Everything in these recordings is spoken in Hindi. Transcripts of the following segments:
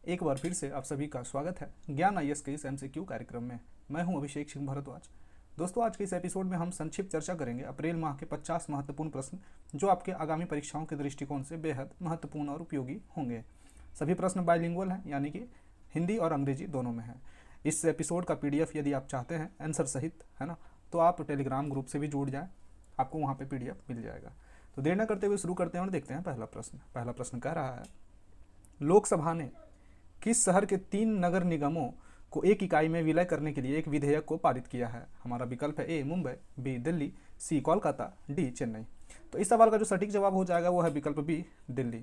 एक बार फिर से आप सभी का स्वागत है ज्ञान आईएएस के इस एमसीक्यू कार्यक्रम में। मैं हूं अभिषेक सिंह भारद्वाज। दोस्तों, आज के इस एपिसोड में हम संक्षिप्त चर्चा करेंगे अप्रैल माह के 50 महत्वपूर्ण प्रश्न जो आपके आगामी परीक्षाओं के दृष्टिकोण से बेहद महत्वपूर्ण और उपयोगी होंगे। सभी प्रश्न बाइलिंगुअल हैं, यानी कि हिंदी और अंग्रेजी दोनों में है। इस एपिसोड का पीडीएफ यदि आप चाहते हैं आंसर सहित, है ना, तो आप टेलीग्राम ग्रुप से भी जुड़ जाएं, आपको वहाँ पे पीडीएफ मिल जाएगा। तो देर न करते हुए शुरू करते हैं और देखते हैं पहला प्रश्न। पहला प्रश्न कह रहा है, लोकसभा ने किस शहर के 3 नगर निगमों को एक इकाई में विलय करने के लिए एक विधेयक को पारित किया है? हमारा विकल्प है ए मुंबई, बी दिल्ली, सी कोलकाता, डी चेन्नई। तो इस सवाल का जो सटीक जवाब हो जाएगा वो है विकल्प बी दिल्ली।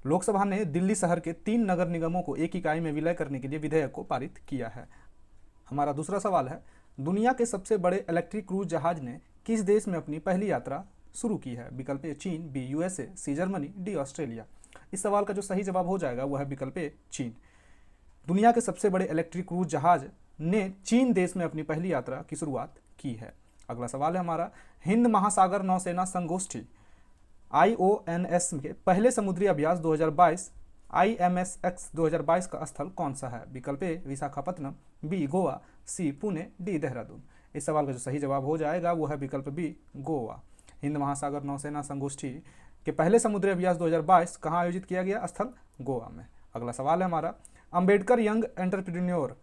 लोकसभा ने दिल्ली शहर के 3 नगर निगमों को एक इकाई में विलय करने के लिए विधेयक को पारित किया है। हमारा दूसरा सवाल है, दुनिया के सबसे बड़े इलेक्ट्रिक क्रूज जहाज ने किस देश में अपनी पहली यात्रा शुरू की है? विकल्प ए चीन, B USA, C Germany, D Australia. इस सवाल का जो सही जवाब हो जाएगा वह है विकल्प ए चीन। दुनिया के सबसे बड़े इलेक्ट्रिक क्रूज जहाज ने चीन देश में अपनी पहली यात्रा की शुरुआत की है। अगला सवाल है हमारा, हिंद महासागर नौसेना संगोष्ठी IONS के पहले समुद्री अभ्यास 2022 IMSX 2022 का स्थल कौन सा है? विकल्प ए विशाखापत्तनम, बी गोवा, सी पुणे, डी देहरादून। इस सवाल का जो सही जवाब हो जाएगा वो है विकल्प बी गोवा। हिंद महासागर नौसेना संगोष्ठी के पहले समुद्री अभ्यास 2022 कहाँ आयोजित किया गया? स्थल गोवा में। अगला सवाल है हमारा, Ambedkar young entrepreneur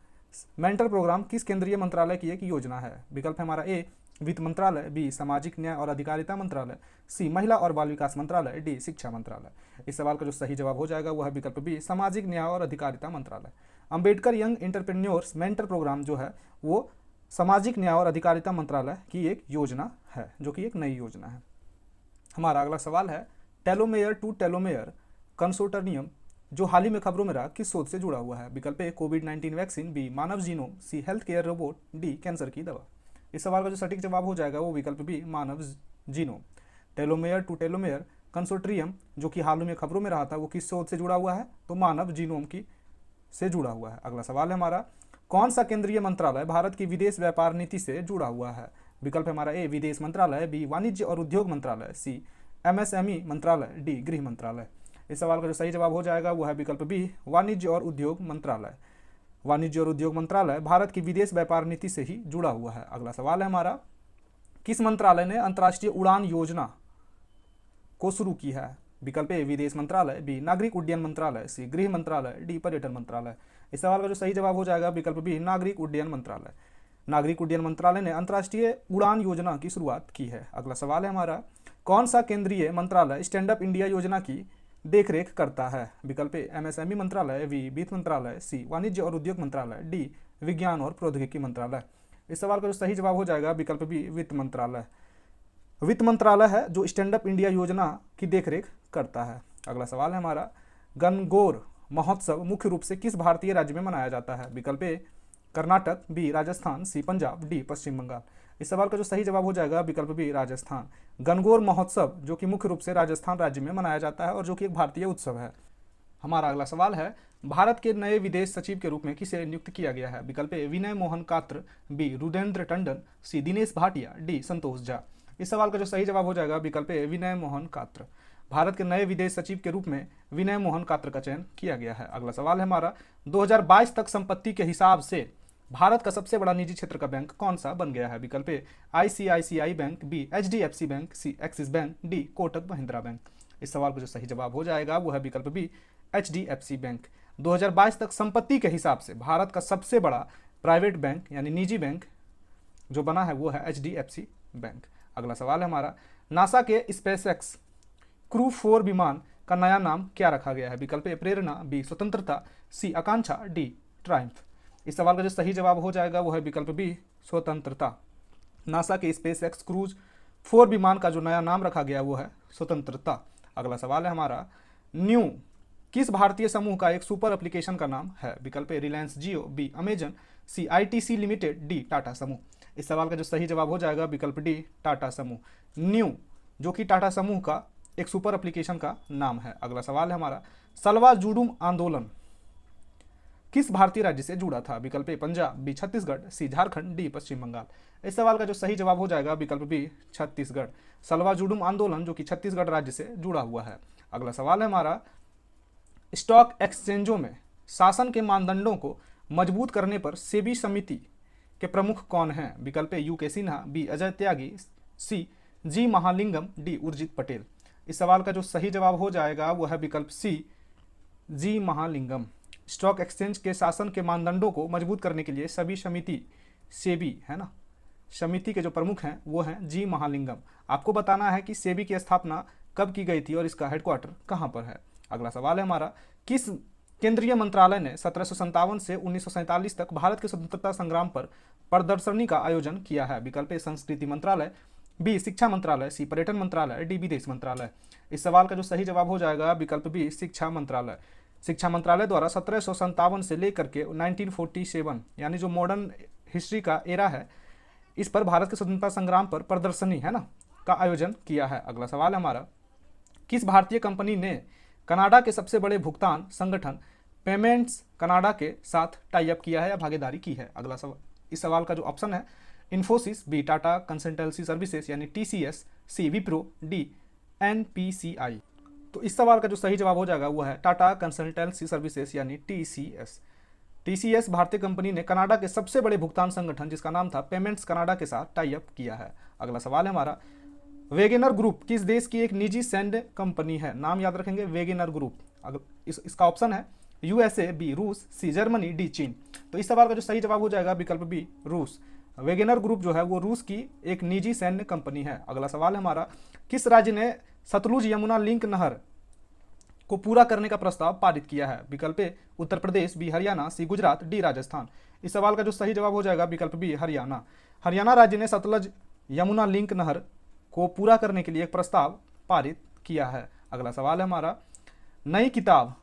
mentor programme किस केंद्रीय मंत्रालय की एक योजना है? विकल्प है हमारा ए वित्त मंत्रालय, बी सामाजिक न्याय और अधिकारिता मंत्रालय, सी महिला और बाल विकास मंत्रालय, डी शिक्षा मंत्रालय। इस सवाल का जो सही जवाब हो जाएगा वह है विकल्प बी सामाजिक न्याय और अधिकारिता मंत्रालय। Ambedkar young entrepreneurs mentor programme जो है वो सामाजिक न्याय और अधिकारिता मंत्रालय की एक योजना है, जो कि एक नई योजना है। हमारा अगला सवाल है, टेलोमेयर टू टेलोमेयर कंसोर्टियम जो हाल ही में खबरों में रहा किस शोध से जुड़ा हुआ है? विकल्प ए कोविड-19 वैक्सीन, बी मानव जीनोम, C health care robot, D cancer की दवा। इस सवाल का जो सटीक जवाब हो जाएगा वो विकल्प बी मानव genome. Telomere to telomere consortium जो कि हाल में खबरों में रहा था वो किस शोध से जुड़ा हुआ है? तो मानव जीनोम की से जुड़ा हुआ है। अगला सवाल है हमारा, कौन सा केंद्रीय मंत्रालय भारत की विदेश व्यापार नीति से जुड़ा हुआ है? विकल्प हमारा ए विदेश मंत्रालय, बी वाणिज्य और उद्योग मंत्रालय, सी MSME मंत्रालय, डी गृह मंत्रालय। इस सवाल का जो सही जवाब हो जाएगा वो है विकल्प बी वाणिज्य और उद्योग मंत्रालय। वाणिज्य और उद्योग मंत्रालय भारत की विदेश व्यापार नीति से ही जुड़ा हुआ है। अगला सवाल है हमारा, किस मंत्रालय ने अंतर्राष्ट्रीय उड़ान योजना को शुरू की है? विकल्प ए विदेश मंत्रालय, बी नागरिक उड्डयन मंत्रालय, सी गृह मंत्रालय, डी पर्यटन मंत्रालय। इस सवाल का जो सही जवाब हो जाएगा विकल्प बी नागरिक उड्डयन मंत्रालय। नागरिक उड्डयन मंत्रालय ने अंतर्राष्ट्रीय उड़ान योजना की शुरुआत की है। अगला सवाल है हमारा, कौन सा केंद्रीय मंत्रालय स्टैंड अप इंडिया योजना की देखरेख करता है? विकल्प ए MSME मंत्रालय, बी वित्त मंत्रालय, सी वाणिज्य और उद्योग मंत्रालय, डी विज्ञान और प्रौद्योगिकी मंत्रालय। इस सवाल का जो सही जवाब हो जाएगा विकल्प बी वित्त मंत्रालय। वित्त मंत्रालय है जो स्टैंड अप इंडिया योजना की देखरेख करता है। अगला सवाल है हमारा, गणगौर महोत्सव मुख्य रूप से किस भारतीय राज्य में मनाया जाता है? विकल्प ए कर्नाटक, बी राजस्थान, सी पंजाब, डी पश्चिम बंगाल। इस सवाल का जो सही जवाब हो जाएगा विकल्प बी राजस्थान। गणगौर महोत्सव जो कि मुख्य रूप से राजस्थान राज्य में मनाया जाता है और जो कि एक भारतीय उत्सव है। हमारा अगला सवाल है, भारत के नए विदेश सचिव के रूप में किसे नियुक्त किया गया है? विकल्प ए विनय मोहन कात्र, बी रुद्रेंद्र टंडन, सी दिनेश भाटिया, डी संतोष झा। इस सवाल का जो सही जवाब हो जाएगा विकल्प ए विनय मोहन कात्र। भारत के नए विदेश सचिव के रूप में विनय मोहन कात्र का चयन किया गया है। अगला सवाल है हमारा, 2022 तक संपत्ति के हिसाब से भारत का सबसे बड़ा निजी क्षेत्र का बैंक कौन सा बन गया है? विकल्प A ICICI bank, B HDFC bank, C Axis bank, D Kotak Mahindra bank. इस सवाल का जो सही जवाब हो जाएगा वो है विकल्प बी HDFC बैंक। 2022 तक संपत्ति के हिसाब से भारत का सबसे बड़ा प्राइवेट बैंक यानी निजी बैंक जो बना है वो है HDFC बैंक। अगला सवाल है हमारा, नासा के SpaceX क्रू 4 विमान का नया नाम क्या रखा गया है? विकल्प ए प्रेरणा, बी स्वतंत्रता, सी आकांक्षा, डी ट्रायम्फ। इस सवाल का जो सही जवाब हो जाएगा वो है विकल्प बी स्वतंत्रता। नासा के SpaceX क्रूज 4 विमान का जो नया नाम रखा गया वो है स्वतंत्रता। अगला सवाल है हमारा, न्यू किस भारतीय समूह का एक सुपर एप्लीकेशन का नाम है? विकल्प ए रिलायंस जियो, बी अमेजन, सी ITC लिमिटेड, डी टाटा समूह। इस सवाल का जो सही जवाब हो जाएगा विकल्प डी टाटा समूह। न्यू जो कि टाटा समूह का एक सुपर एप्लीकेशन का नाम है। अगला सवाल है हमारा, सलवा जुडूम आंदोलन किस भारतीय राज्य से जुड़ा था? विकल्प ए पंजाब, बी छत्तीसगढ़, सी झारखंड, डी पश्चिम बंगाल। इस सवाल का जो सही जवाब हो जाएगा विकल्प बी छत्तीसगढ़। सलवा जुडूम आंदोलन जो कि छत्तीसगढ़ राज्य से जुड़ा हुआ है। अगला सवाल है हमारा, स्टॉक एक्सचेंजों में शासन के मानदंडों को मजबूत करने पर सेबी समिति के प्रमुख कौन हैं? विकल्प ए यू के सिन्हा, बी अजय त्यागी, सी जी महालिंगम, डी उर्जित पटेल। इस सवाल का जो सही जवाब हो जाएगा वो है विकल्प सी जी महालिंगम। स्टॉक एक्सचेंज के शासन के मानदंडों को मजबूत करने के लिए सभी समिति सेबी है ना, समिति के जो प्रमुख हैं वो हैं जी महालिंगम। आपको बताना है कि सेबी की स्थापना कब की गई थी और इसका हेडक्वार्टर कहाँ पर है। अगला सवाल है हमारा, किस केंद्रीय मंत्रालय ने 1757 से 1947 तक भारत के स्वतंत्रता संग्राम पर प्रदर्शनी का आयोजन किया है? विकल्प ए संस्कृति मंत्रालय, बी शिक्षा मंत्रालय, सी पर्यटन मंत्रालय, डी विदेश मंत्रालय। इस सवाल का जो सही जवाब हो जाएगा विकल्प बी शिक्षा मंत्रालय। शिक्षा मंत्रालय द्वारा 1757 से लेकर के 1947 यानी जो मॉडर्न हिस्ट्री का एरा है, इस पर भारत के स्वतंत्रता संग्राम पर प्रदर्शनी है ना का आयोजन किया है। अगला सवाल है हमारा, किस भारतीय कंपनी ने कनाडा के सबसे बड़े भुगतान संगठन पेमेंट्स कनाडा के साथ टाई अप किया है या भागीदारी की है? अगला सवाल, इस सवाल का जो ऑप्शन है Infosys, B Tata consultancy services यानी TCS, C Wipro, D NPCI. तो इस सवाल का जो सही जवाब हो जाएगा वो है टाटा कंसल्टेंसी सर्विसेज यानी टीसीएस। टीसीएस भारतीय कंपनी ने कनाडा के सबसे बड़े भुगतान संगठन जिसका नाम था पेमेंट्स कनाडा के साथ टाई अप किया है। अगला सवाल है हमारा, वेगेनर ग्रुप किस देश की एक निजी सैन्य कंपनी है? नाम याद रखेंगे, वेगेनर ग्रुप। इसका ऑप्शन है यूएसए, बी रूस, सी जर्मनी, डी चीन। तो इस सवाल का जो सही जवाब हो जाएगा विकल्प बी रूस। वेगेनर ग्रुप जो है वो रूस की एक निजी सैन्य कंपनी है। अगला सवाल है हमारा, किस राज्य ने सतलुज यमुना लिंक नहर को पूरा करने का प्रस्ताव पारित किया है? विकल्प ए उत्तर प्रदेश, बी हरियाणा, सी गुजरात, डी राजस्थान। इस सवाल का जो सही जवाब हो जाएगा विकल्प बी हरियाणा। हरियाणा राज्य ने सतलज यमुना लिंक नहर को पूरा करने के लिए एक प्रस्ताव पारित किया है। अगला सवाल है हमारा, नई किताब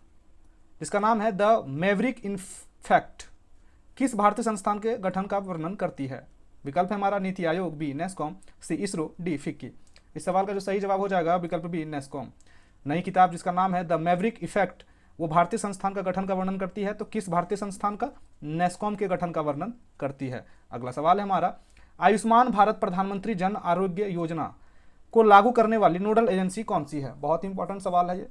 जिसका नाम है द मैवरिक इफेक्ट किस भारतीय संस्थान के गठन का वर्णन करती है? विकल्प है हमारा नीति आयोग, बी नेस्कॉम, सी इसरो, डी फिक्की। इस सवाल का जो सही जवाब हो जाएगा विकल्प बी नेस्कॉम। नई किताब जिसका नाम है द मैवरिक इफेक्ट वो भारतीय संस्थान का गठन का वर्णन करती है। तो किस भारतीय संस्थान का? नेस्कॉम के गठन का वर्णन करती है। अगला सवाल है हमारा, आयुष्मान भारत प्रधानमंत्री जन आरोग्य योजना को लागू करने वाली नोडल एजेंसी कौन सी है? बहुत इंपॉर्टेंट सवाल है ये।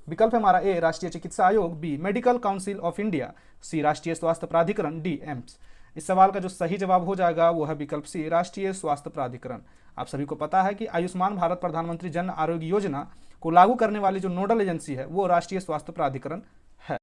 विकल्प है हमारा ए राष्ट्रीय चिकित्सा आयोग, B medical council of India, C राष्ट्रीय स्वास्थ्य प्राधिकरण, डी एम्स। इस सवाल का जो सही जवाब हो जाएगा वो है विकल्प सी राष्ट्रीय स्वास्थ्य प्राधिकरण। आप सभी को पता है कि आयुष्मान भारत प्रधानमंत्री जन आरोग्य योजना को लागू करने वाली जो नोडल एजेंसी है वो राष्ट्रीय स्वास्थ्य प्राधिकरण है।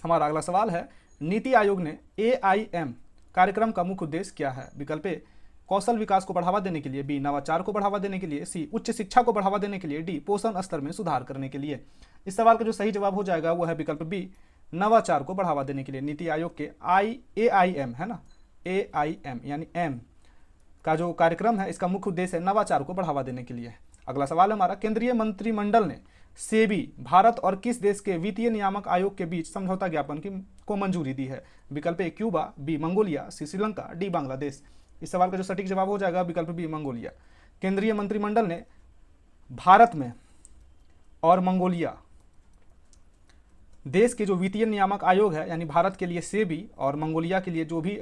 हमारा अगला सवाल है, नीति आयोग ने AIM कार्यक्रम का मुख्य उद्देश्य क्या है? विकल्प ए कौशल विकास को बढ़ावा देने के लिए, बी नवाचार को बढ़ावा देने के लिए, सी उच्च शिक्षा को बढ़ावा देने के लिए, डी पोषण स्तर में सुधार करने के लिए। इस सवाल का जो सही जवाब हो जाएगा वो है विकल्प बी नवाचार को बढ़ावा देने के लिए। नीति आयोग के AIM है ना, AIM यानी एम का जो कार्यक्रम है इसका मुख्य उद्देश्य है नवाचार को बढ़ावा देने के लिए। अगला सवाल है हमारा, केंद्रीय मंत्रिमंडल ने सेबी भारत और किस देश के वित्तीय नियामक आयोग के बीच समझौता ज्ञापन को मंजूरी दी है? विकल्प ए क्यूबा, बी मंगोलिया, सी श्रीलंका, डी बांग्लादेश। इस सवाल का जो सटीक जवाब हो जाएगा विकल्प बी मंगोलिया। केंद्रीय मंत्रिमंडल ने भारत में और मंगोलिया देश के जो वित्तीय नियामक आयोग है यानी भारत के लिए सेबी और मंगोलिया के लिए जो भी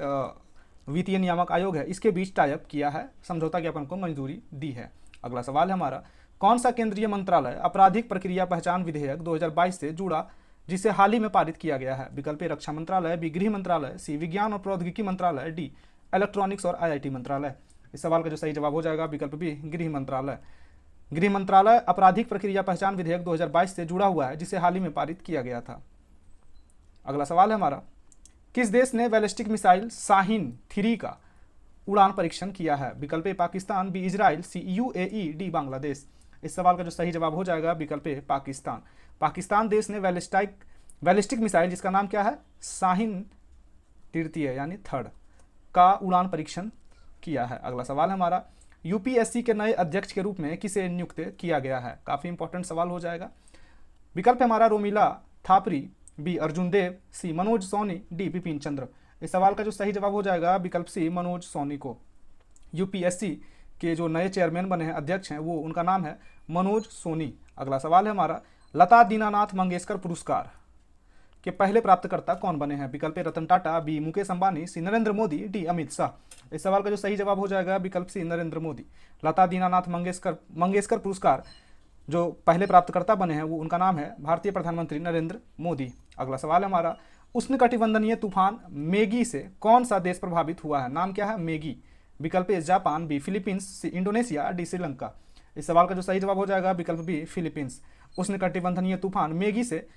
वित्तीय नियामक आयोग है इसके बीच टाई अप किया है, समझौता ज्ञापन को मंजूरी दी है। अगला सवाल है हमारा, कौन सा केंद्रीय मंत्रालय आपराधिक प्रक्रिया पहचान विधेयक 2022 से जुड़ा जिसे हाल ही में पारित किया गया है? विकल्प ए रक्षा मंत्रालय, बी गृह मंत्रालय, सी विज्ञान और प्रौद्योगिकी मंत्रालय, डी इलेक्ट्रॉनिक्स और IIT मंत्रालय। इस सवाल का जो सही जवाब हो जाएगा विकल्प बी गृह मंत्रालय। गृह मंत्रालय आपराधिक प्रक्रिया पहचान विधेयक 2022 से जुड़ा हुआ है जिसे हाल ही में पारित किया गया था। अगला सवाल है हमारा, किस देश ने बैलिस्टिक मिसाइल शाहीन 3 का उड़ान परीक्षण किया है? विकल्प ए पाकिस्तान, बी इजराइल, सी UAE, डी बांग्लादेश। इस सवाल का जो सही जवाब हो जाएगा विकल्प ए पाकिस्तान। पाकिस्तान देश ने बैलिस्टिक मिसाइल जिसका नाम क्या है शाहीन तृतीय यानी 3 का उड़ान परीक्षण किया है। अगला सवाल है हमारा, UPSC के नए अध्यक्ष के रूप में किसे नियुक्त किया गया है? काफ़ी इंपॉर्टेंट सवाल हो जाएगा। विकल्प है हमारा रोमिला थापरी, बी अर्जुन देव, सी मनोज सोनी, डी बिपिन चंद्र। इस सवाल का जो सही जवाब हो जाएगा विकल्प सी मनोज सोनी को। UPSC के जो नए चेयरमैन बने हैं, अध्यक्ष हैं, वो उनका नाम है मनोज सोनी। अगला सवाल है हमारा, लता दीनानाथ मंगेशकर पुरस्कार के पहले प्राप्तकर्ता कौन बने हैं? विकल्प ए रतन टाटा, बी मुकेश अंबानी, सी नरेंद्र मोदी, डी अमित शाह। इस सवाल का जो सही जवाब हो जाएगा विकल्प सी नरेंद्र मोदी। लता दीनानाथ मंगेशकर पुरस्कार जो पहले प्राप्तकर्ता बने हैं वो उनका नाम है भारतीय प्रधानमंत्री नरेंद्र मोदी। अगला सवाल है हमारा, उष्णकटिबंधीय तूफान मेगी से कौन सा देश प्रभावित हुआ है? नाम क्या है? मेगी। विकल्प A Japan, B Philippines, C Indonesia, D Sri Lanka. इस सवाल का जो सही जवाब हो जाएगा विकल्प बी फिलीपींस। उष्णकटिबंधीय तूफान मेगी से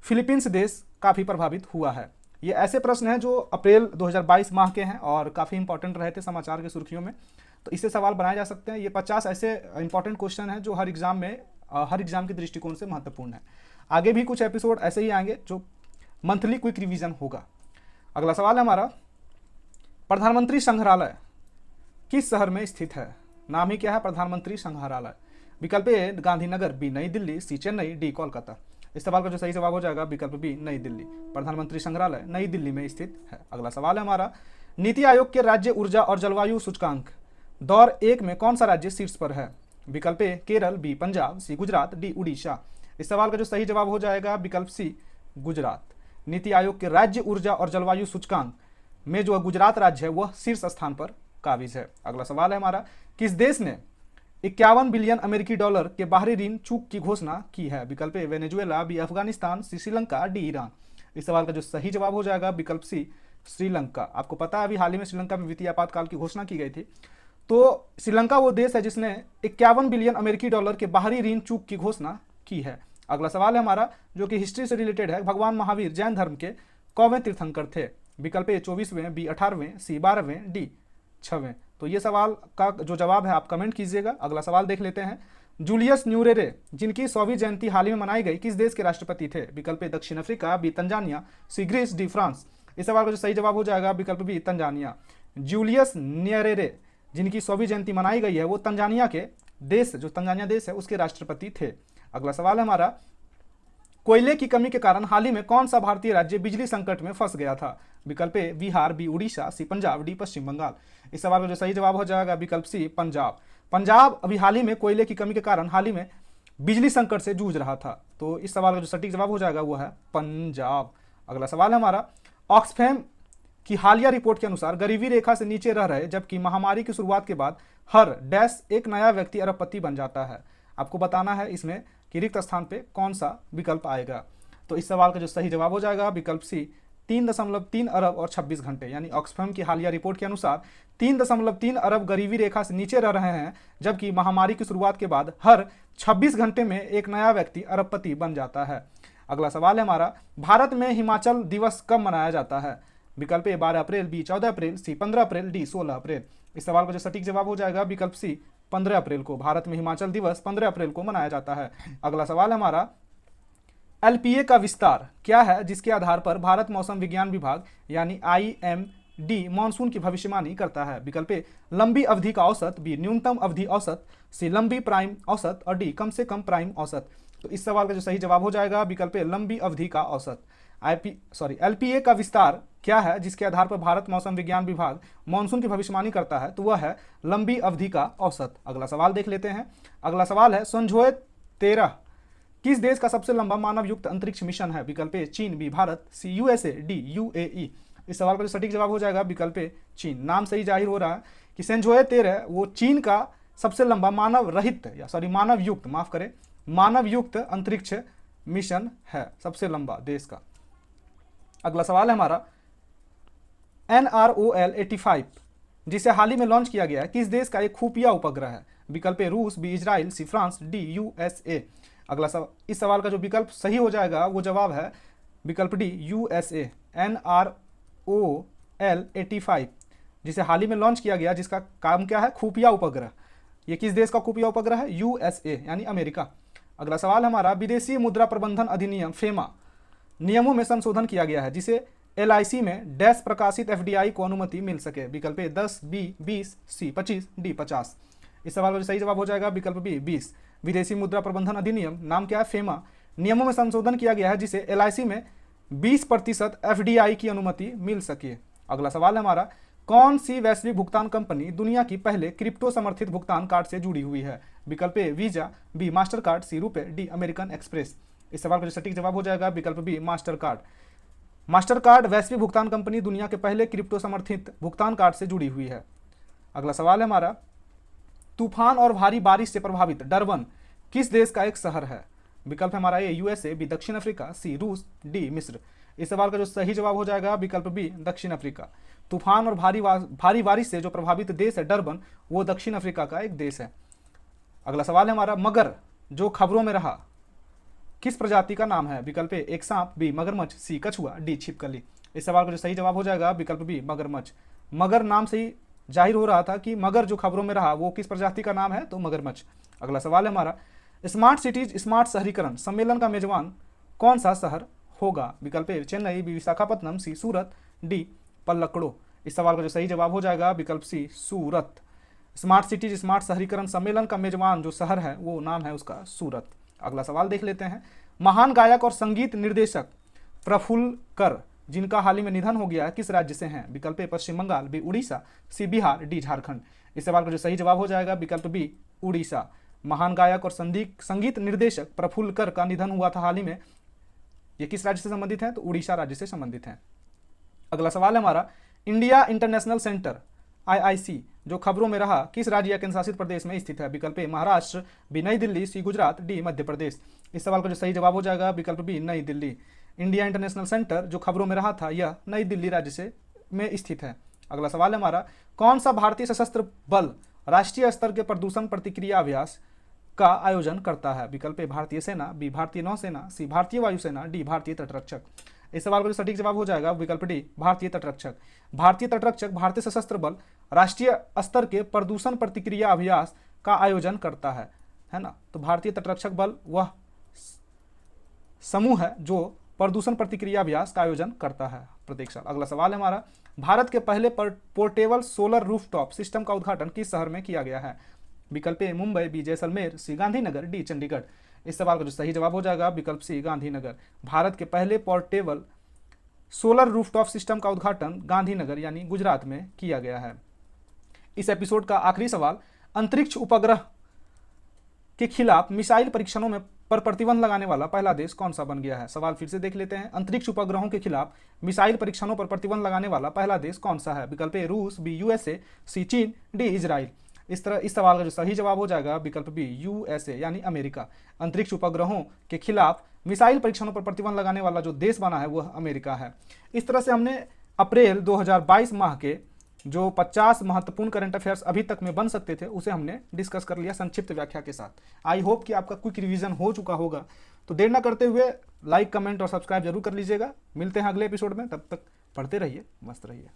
फिलीपींस देश काफ़ी प्रभावित हुआ है। ये ऐसे प्रश्न हैं जो अप्रैल 2022 माह के हैं और काफ़ी इंपॉर्टेंट रहे थे समाचार की सुर्खियों में, तो इससे सवाल बनाए जा सकते हैं। ये 50 ऐसे इंपॉर्टेंट क्वेश्चन हैं जो हर एग्जाम में हर एग्जाम के दृष्टिकोण से महत्वपूर्ण है। आगे भी कुछ एपिसोड ऐसे ही आएंगे जो मंथली क्विक रिवीजन होगा। अगला सवाल है हमारा, प्रधानमंत्री संग्रहालय किस शहर में स्थित है? नाम ही क्या है? प्रधानमंत्री संग्रहालय। विकल्प ए गांधीनगर, बी नई दिल्ली, सी चेन्नई, डी कोलकाता। इस सवाल का जो सही जवाब हो जाएगा विकल्प बी नई दिल्ली। प्रधानमंत्री संग्रहालय नई दिल्ली में स्थित है। अगला सवाल है हमारा, नीति आयोग के राज्य ऊर्जा और जलवायु सूचकांक दौर 1 में कौन सा राज्य शीर्ष पर है? विकल्प ए केरल, बी पंजाब, सी गुजरात, डी उड़ीसा। इस सवाल का जो सही जवाब हो जाएगा विकल्प सी गुजरात। नीति आयोग के राज्य ऊर्जा और जलवायु सूचकांक में जो गुजरात राज्य है वह शीर्ष स्थान पर काबिज है। अगला सवाल है हमारा, किस देश ने 51 बिलियन अमेरिकी डॉलर के बाहरी ऋण चूक की घोषणा की है? विकल्प ए वेनेजुएला, बी अफगानिस्तान, सी श्रीलंका, डी ईरान। इस सवाल का जो सही जवाब हो जाएगा विकल्प सी श्रीलंका। आपको पता है अभी हाल ही में श्रीलंका में वित्तीय आपातकाल की घोषणा की गई थी। तो श्रीलंका वो देश है जिसने 51 बिलियन अमेरिकी डॉलर के बाहरी ऋण चूक की घोषणा की है। अगला सवाल है हमारा जो कि हिस्ट्री से रिलेटेड है, भगवान महावीर जैन धर्म के कौवें तीर्थंकर थे? विकल्प ए 24वें, बी 18वें, सी 12वें, डी 6वें। तो ये सवाल का जो जवाब है आप कमेंट कीजिएगा। अगला सवाल देख लेते हैं, जूलियस न्यूरेरे जिनकी 100वीं जयंती हाल ही में मनाई गई किस देश के राष्ट्रपति थे? विकल्प ए दक्षिण अफ्रीका, बी तंजानिया, सी ग्रीस, डी फ्रांस। इस सवाल का जो सही जवाब हो जाएगा विकल्प बी तंजानिया। जूलियस न्यूरेरे जिनकी 100वीं जयंती मनाई गई है वो तंजानिया के देश, जो तंजानिया देश है उसके राष्ट्रपति थे। अगला सवाल है हमारा, कोयले की कमी के कारण हाल ही में कौन सा भारतीय राज्य बिजली संकट में फंस गया था? विकल्प ए बिहार, बी उड़ीसा, सी पंजाब, डी पश्चिम बंगाल। इस सवाल का जो सही जवाब हो जाएगा विकल्प सी पंजाब। पंजाब अभी हाल ही में कोयले की कमी के कारण हाल ही में बिजली संकट से जूझ रहा था। तो इस सवाल का जो सटीक जवाब हो जाएगा वो है पंजाब। अगला सवाल है हमारा, ऑक्सफैम की हालिया रिपोर्ट के अनुसार गरीबी रेखा से नीचे रह रहे जबकि महामारी की शुरुआत के बाद हर डैश एक नया व्यक्ति अरबपति बन जाता है। आपको बताना है इसमें कि रिक्त स्थान पे कौन सा विकल्प आएगा। तो इस सवाल का जो सही जवाब हो जाएगा विकल्प सी 3.3 अरब और 26 घंटे। यानी ऑक्सफैम की हालिया रिपोर्ट के अनुसार 3.3 अरब गरीबी रेखा से नीचे रह रहे हैं जबकि महामारी की शुरुआत के बाद हर 26 घंटे में एक नया व्यक्ति अरबपति बन जाता है। अगला सवाल है हमारा, भारत में हिमाचल दिवस कब मनाया जाता है? विकल्प ए 12 अप्रैल, बी 14 अप्रैल, सी 15 अप्रैल, डी 16 अप्रैल। इस सवाल का जो सटीक जवाब हो जाएगा विकल्प सी 15 अप्रैल को। भारत में हिमाचल दिवस 15 अप्रैल को मनाया जाता है। अगला सवाल है हमारा, एलपीए का विस्तार क्या है जिसके आधार पर भारत मौसम विज्ञान विभाग यानी IMD मानसून की भविष्यवाणी करता है? विकल्प ए लंबी अवधि का औसत, बी न्यूनतम अवधि औसत, सी लंबी प्राइम औसत और डी कम से कम प्राइम औसत। तो इस सवाल का जो सही जवाब हो जाएगा विकल्प ए लंबी अवधि का औसत। एलपीए का विस्तार क्या है जिसके आधार पर भारत मौसम विज्ञान विभाग मानसून की भविष्यवाणी करता है? तो वह है लंबी अवधि का औसत। अगला सवाल देख लेते हैं। अगला सवाल है, संजोए 13 किस देश का सबसे लंबा मानव युक्त अंतरिक्ष मिशन है? विकल्प ए चीन, बी भारत, सी USA, डी UAE। इस सवाल का जो सटीक जवाब हो जाएगा विकल्प ए चीन। नाम से ही जाहिर हो रहा है कि संजोए 13 वो चीन का सबसे लंबा मानव रहित मानव युक्त मानव युक्त अंतरिक्ष मिशन है, सबसे लंबा देश का। अगला सवाल है हमारा, NROL 85 जिसे हाल ही में लॉन्च किया गया है किस देश का एक खुफिया उपग्रह है? विकल्प ए रूस, B Israel, C France, D USA। अगला इस सवाल का जो विकल्प सही हो जाएगा वो जवाब है विकल्प डी USA। NROL 85 जिसे हाल ही में लॉन्च किया गया जिसका काम क्या है? खुफिया उपग्रह। ये किस देश का खुफिया उपग्रह है? USA यानी अमेरिका। अगला सवाल हमारा, विदेशी मुद्रा प्रबंधन अधिनियम फेमा नियमों में संशोधन किया गया है जिसे LIC में डैश प्रकाशित FDI को अनुमति मिल सके? विकल्प ए 10, बी 20, सी 25, डी 50। इस सवाल का सही जवाब हो जाएगा विकल्प बी 20। विदेशी मुद्रा प्रबंधन अधिनियम नाम क्या है? फेमा नियमों में संशोधन किया गया है जिसे LIC में 20% FDI की अनुमति मिल सके। अगला सवाल है हमारा, कौन सी वैश्विक भुगतान कंपनी दुनिया की पहले क्रिप्टो समर्थित भुगतान कार्ड से जुड़ी हुई है? विकल्प A visa, B master card, सी रुपए, डी अमेरिकन एक्सप्रेस। इस सवाल का जो सटीक जवाब हो जाएगा विकल्प B Mastercard. Mastercard वैश्विक भुगतान कंपनी दुनिया के पहले क्रिप्टो समर्थित भुगतान कार्ड से जुड़ी हुई है। अगला सवाल है हमारा, तूफान और भारी बारिश से प्रभावित डरबन किस देश का एक शहर है? विकल्प हमारा ए USA, बी दक्षिण अफ्रीका, सी रूस, डी मिस्र। इस सवाल का जो सही जवाब हो जाएगा विकल्प बी दक्षिण अफ्रीका। तूफान और भारी बारिश से जो प्रभावित देश है डरबन, वो दक्षिण अफ्रीका का एक देश है। अगला सवाल है हमारा, मगर जो खबरों में रहा किस प्रजाति का नाम है? विकल्प ए एक सांप, बी मगरमच्छ, सी कछुआ, डी छिपकली। इस सवाल का जो सही जवाब हो जाएगा विकल्प बी मगरमच्छ। मगर नाम से ही जाहिर हो रहा था कि मगर जो खबरों में रहा वो किस प्रजाति का नाम है, तो मगरमच्छ। अगला सवाल है हमारा, स्मार्ट सिटीज स्मार्ट शहरीकरण सम्मेलन का मेजबान कौन सा शहर होगा? विकल्प ए चेन्नई, बी विशाखापत्तनम, सी सूरत, डी पल्लकड़ो। इस सवाल का जो सही जवाब हो जाएगा विकल्प सी सूरत। स्मार्ट सिटीज स्मार्ट शहरीकरण सम्मेलन का मेजबान जो शहर है वो नाम है उसका सूरत। अगला सवाल देख लेते हैं, महान गायक और संगीत निर्देशक प्रफुल्ल कर जिनका हाल ही में निधन हो गया है किस राज्य से हैं? विकल्प ए पश्चिम बंगाल, बी उड़ीसा, सी बिहार, डी झारखंड। इस सवाल का जो सही जवाब हो जाएगा विकल्प बी उड़ीसा। महान गायक और संगीत निर्देशक प्रफुल्ल कर का निधन हुआ था हाल ही में। ये किस राज्य से संबंधित है? तो उड़ीसा राज्य से संबंधित है। अगला सवाल है हमारा, इंडिया इंटरनेशनल सेंटर IIC जो खबरों में रहा किस राज्य या केंद्र शासित प्रदेश में स्थित है? विकल्प ए महाराष्ट्र, बी नई दिल्ली, सी गुजरात, डी मध्य प्रदेश। इस सवाल का जो सही जवाब हो जाएगा विकल्प बी नई दिल्ली। इंडिया इंटरनेशनल सेंटर जो खबरों में रहा था यह नई दिल्ली राज्य से में स्थित है। अगला सवाल है हमारा, कौन सा भारतीय सशस्त्र बल राष्ट्रीय स्तर के प्रदूषण प्रतिक्रिया अभ्यास का आयोजन करता है? विकल्प ए भारतीय सेना, बी भारतीय नौसेना, सी भारतीय वायुसेना, डी भारतीय तटरक्षक। इस सवाल का जो सटीक जवाब हो जाएगा विकल्प डी भारतीय तटरक्षक। भारतीय तटरक्षक भारतीय सशस्त्र बल राष्ट्रीय स्तर के प्रदूषण प्रतिक्रिया अभ्यास का आयोजन करता है ना। तो भारतीय तटरक्षक बल वह समूह है जो प्रदूषण प्रतिक्रिया अभ्यास का आयोजन करता है प्रत्येक साल। अगला सवाल है हमारा, भारत के पहले पोर्टेबल सोलर रूफटॉप सिस्टम का उद्घाटन किस शहर में किया गया है? विकल्प ए मुंबई, बी जैसलमेर, सी गांधीनगर, डी चंडीगढ़। इस सवाल का जो सही जवाब हो जाएगा विकल्प सी गांधीनगर। भारत के पहले पोर्टेबल सोलर रूफटॉप सिस्टम का उद्घाटन गांधीनगर यानी गुजरात में किया गया है। इस एपिसोड का आखिरी सवाल, अंतरिक्ष उपग्रह के खिलाफ मिसाइल परीक्षणों में पर प्रतिबंध लगाने वाला पहला देश कौन सा बन गया है? सवाल फिर से देख लेते हैं, अंतरिक्ष उपग्रहों के खिलाफ मिसाइल परीक्षणों पर प्रतिबंध लगाने वाला पहला देश कौन सा है? विकल्प ए रूस, बी USA, सी चीन, डी इजराइल। इस सवाल का जो सही जवाब हो जाएगा विकल्प बी USA यानी अमेरिका। अंतरिक्ष उपग्रहों के खिलाफ मिसाइल परीक्षणों पर प्रतिबंध लगाने वाला जो देश बना है वह अमेरिका है। इस तरह से हमने अप्रैल 2022 माह के जो 50 महत्वपूर्ण करंट अफेयर्स अभी तक में बन सकते थे उसे हमने डिस्कस कर लिया संक्षिप्त व्याख्या के साथ। आई होप कि आपका क्विक रिवीजन हो चुका होगा। तो देर न करते हुए लाइक, कमेंट और सब्सक्राइब जरूर कर लीजिएगा। मिलते हैं अगले एपिसोड में, तब तक पढ़ते रहिए, मस्त रहिए।